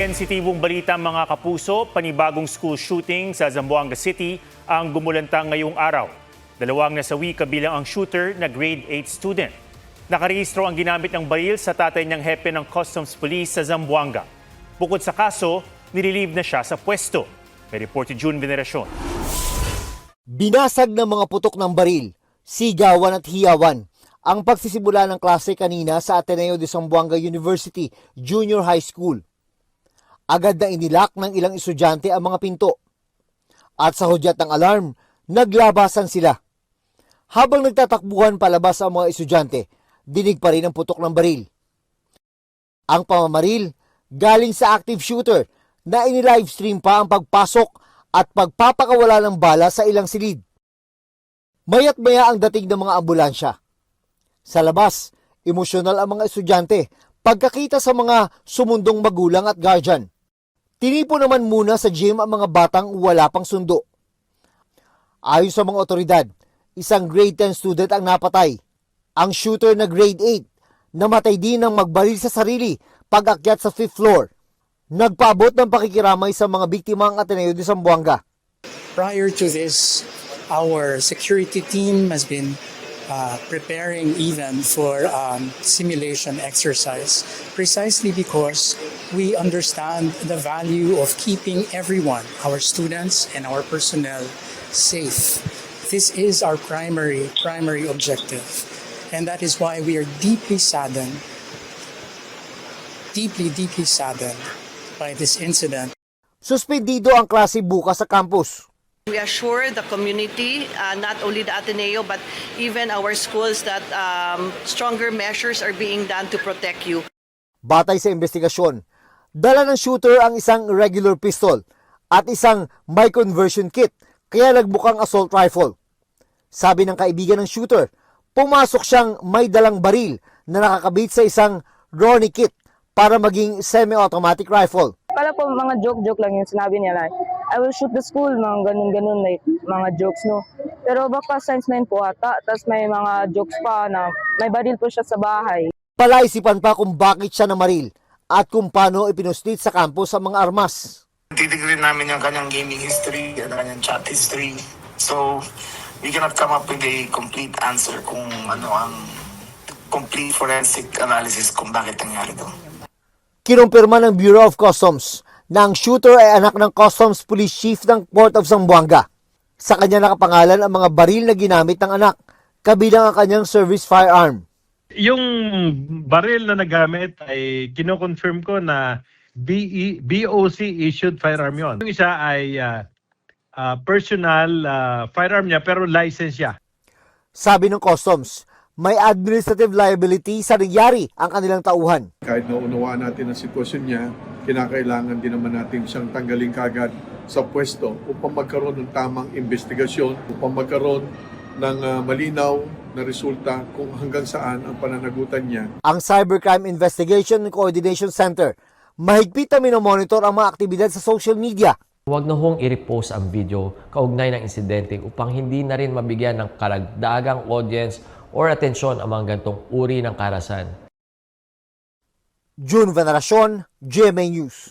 Sensitibong balita mga kapuso, panibagong school shooting sa Zamboanga City ang gumulantang ngayong araw. Dalawang nasawi kabilang ang shooter na grade 8 student. Nakarehistro ang ginamit ng baril sa tatay niyang hepe ng Customs Police sa Zamboanga. Bukod sa kaso, nirelieve na siya sa pwesto. May report si June Veneracion. Binasag ng mga putok ng baril, sigawan at hiyawan ang pagsisimula ng klase kanina sa Ateneo de Zamboanga University Junior High School. Agad na inilak ng ilang estudyante ang mga pinto. At sa hudyat ng alarm, naglabasan sila. Habang nagtatakbuhan palabas ang mga estudyante, dinig pa rin ang putok ng baril. Ang pamamaril galing sa active shooter na inilivestream pa ang pagpasok at pagpapakawala ng bala sa ilang silid. Mayat maya ang dating ng mga ambulansya. Sa labas, emosyonal ang mga estudyante pagkakita sa mga sumundong magulang at guardian. Tinipo naman muna sa gym ang mga batang wala pang sundo. Ayon sa mga otoridad, isang grade 10 student ang napatay. Ang shooter na grade 8, namatay din ng magbaril sa sarili pag-akyat sa 5th floor. Nagpaabot ng pakikiramay sa mga biktima ang Ateneo de Zamboanga. Prior to this, our security team has been preparing even for simulation exercise precisely because we understand the value of keeping everyone, our students and our personnel, safe. This is our primary objective, and that is why we are deeply saddened by this incident. Suspendido ang klase bukas sa campus. We assure the community, not only the Ateneo, but even our schools that stronger measures are being done to protect you. Batay sa investigasyon, dala ng shooter ang isang regular pistol at isang may conversion kit, kaya nagbukang assault rifle. Sabi ng kaibigan ng shooter, pumasok siyang may dalang baril na nakakabit sa isang Ronnie kit para maging semi-automatic rifle. Kala po mga joke-joke lang yung sinabi niya, like, I will shoot the school, mga ganun-ganun, like, mga jokes, no. Pero baka science 9 po ata, tapos may mga jokes pa na may baril po siya sa bahay. Palaisipan pa kung bakit siya namaril at kung paano ipinustit sa campus ang mga armas. Titignan namin yung kanyang gaming history, yung kanyang chat history. So, we cannot come up with a complete answer kung ano ang complete forensic analysis kung bakit nangyari ito. Kinumpirma ng Bureau of Customs na ang shooter ay anak ng Customs Police Chief ng Port of Zamboanga. Sa kanya nakapangalan ang mga baril na ginamit ng anak, kabilang ang kanyang service firearm. Yung baril na nagamit ay kino-confirm ko na BOC-issued firearm yon. Yung isa ay personal firearm niya pero license siya. Sabi ng Customs, may administrative liability sa nangyari ang kanilang tauhan. Kahit naunawaan natin ang sitwasyon niya, kinakailangan din naman natin siyang tanggalin kagad sa pwesto upang magkaroon ng tamang investigasyon, upang magkaroon ng malinaw na resulta kung hanggang saan ang pananagutan niya. Ang Cybercrime Investigation and Coordination Center, mahigpit na minomonitor ang mga aktibidad sa social media. Huwag na hong i-repost ang video kaugnay ng insidente upang hindi na rin mabigyan ng karagdagang audience or atensyon ang mga gantong uri ng karahasan. June Veneracion, GMA News.